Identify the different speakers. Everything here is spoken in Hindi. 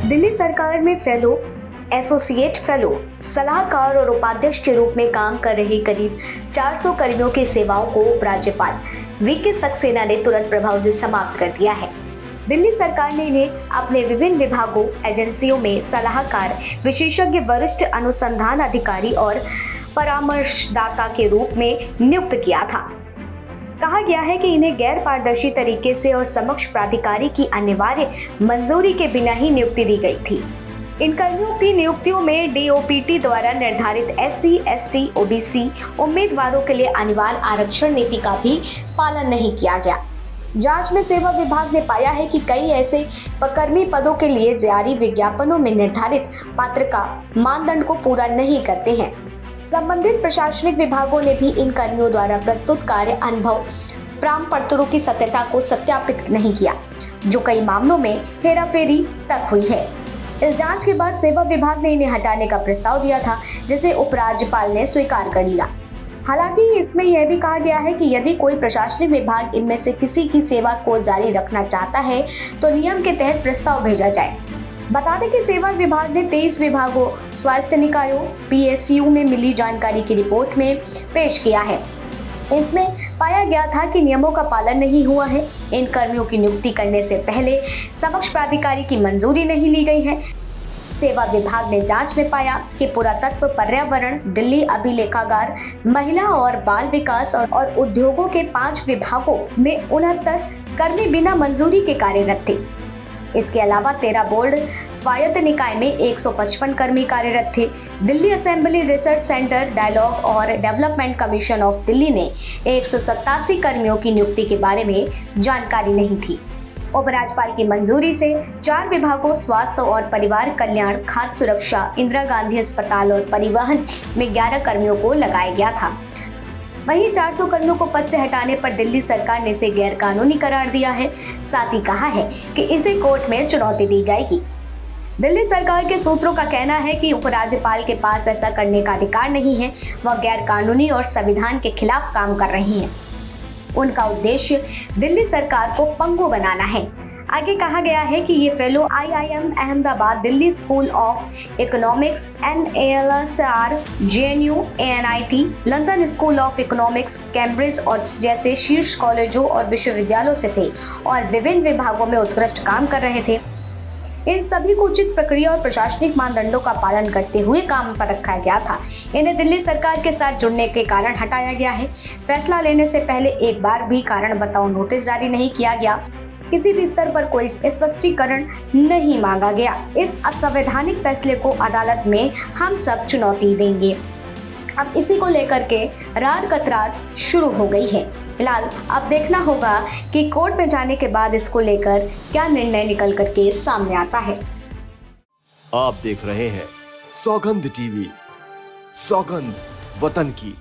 Speaker 1: दिल्ली सरकार में फेलो, एसोसिएट फेलो, सलाहकार और उपाध्यक्ष के रूप में काम कर रहे करीब 400 कर्मियों की सेवाओं को उपराज्यपाल वीके सक्सेना ने तुरंत प्रभाव से समाप्त कर दिया है। दिल्ली सरकार ने इन्हें अपने विभिन्न विभागों, एजेंसियों में सलाहकार, विशेषज्ञ, वरिष्ठ अनुसंधान अधिकारी और परामर्शदाता के रूप में नियुक्त किया था। कहा गया है कि इन्हें गैर पारदर्शी तरीके से और समक्ष प्राधिकारी की अनिवार्य मंजूरी के बिना ही नियुक्ति दी गई थी। इन कर्मियों की नियुक्तियों में डीओपीटी द्वारा निर्धारित SC, ST, OBC उम्मीदवारों के लिए अनिवार्य आरक्षण नीति का भी पालन नहीं किया गया। जांच में सेवा विभाग ने पाया है कि कई ऐसे कर्मी पदों के लिए जारी विज्ञापनों में निर्धारित पात्रता मानदंड को पूरा नहीं करते हैं। संबंधित प्रशासनिक विभागों ने भी इन कर्मियों द्वारा प्रस्तुत कार्य अनुभव प्रमाण पत्रों की सत्यता को सत्यापित नहीं किया, जो कई मामलों में हेराफेरी तक हुई है। इस जांच के बाद सेवा विभाग ने इन्हें हटाने का प्रस्ताव दिया था, जिसे उपराज्यपाल ने स्वीकार कर लिया। हालांकि इसमें यह भी कहा गया है कि यदि कोई प्रशासनिक विभाग इनमें से किसी की सेवा को जारी रखना चाहता है तो नियम के तहत प्रस्ताव भेजा जाए। बता दें कि सेवा विभाग ने 23 विभागों, स्वास्थ्य निकायों, PSU में मिली जानकारी की रिपोर्ट में पेश किया है। इसमें पाया गया था कि नियमों का पालन नहीं हुआ है। इन कर्मियों की नियुक्ति करने से पहले समक्ष प्राधिकारी की मंजूरी नहीं ली गई है। सेवा विभाग ने जांच में पाया कि पुरातत्व, पर्यावरण, दिल्ली अभिलेखागार, महिला और बाल विकास और उद्योगों के 5 विभागों में 69 कर्मी बिना मंजूरी के कार्यरत थे। इसके अलावा 13 बोर्ड स्वायत्त निकाय में 155 कर्मी कार्यरत थे। Delhi assembly research centre, dialogue और डेवलपमेंट कमीशन ऑफ दिल्ली ने 187 कर्मियों की नियुक्ति के बारे में जानकारी नहीं थी। उपराज्यपाल की मंजूरी से 4 विभागों, स्वास्थ्य और परिवार कल्याण, खाद्य सुरक्षा, इंदिरा गांधी अस्पताल और परिवहन में 11 कर्मियों को लगाया गया था। वहीं 400 कर्मियों को पद से हटाने पर दिल्ली सरकार ने इसे गैर कानूनी करार दिया है। साथ ही कहा है कि इसे कोर्ट में चुनौती दी जाएगी। दिल्ली सरकार के सूत्रों का कहना है कि उपराज्यपाल के पास ऐसा करने का अधिकार नहीं है। वह गैर कानूनी और संविधान के खिलाफ काम कर रही है। उनका उद्देश्य दिल्ली सरकार को पंगु बनाना है। आगे कहा गया है कि ये fellow IIM Ahmedabad, Delhi school of economics, NALSR, JNU, ANIT, London school of economics, Cambridge और जैसे शीर्ष कॉलेजों और विश्वविद्यालयों से थे और विभिन्न विभागों में उत्कृष्ट काम कर रहे थे। इन सभी को उचित प्रक्रिया और प्रशासनिक मानदंडों का पालन करते हुए काम पर रखा गया था। इन्हें दिल्ली सरकार के साथ जुड़ने के कारण हटाया गया है। फैसला लेने से पहले एक बार भी कारण बताओ नोटिस जारी नहीं किया गया। किसी भी स्तर पर कोई स्पष्टीकरण नहीं मांगा गया। इस असंवैधानिक फैसले को अदालत में हम सब चुनौती देंगे। अब इसी को लेकर के रार कतरार शुरू हो गई है। फिलहाल अब देखना होगा कि कोर्ट में जाने के बाद इसको लेकर क्या निर्णय निकल करके सामने आता है।
Speaker 2: आप देख रहे हैं सौगंध TV, सौगंध वतन की।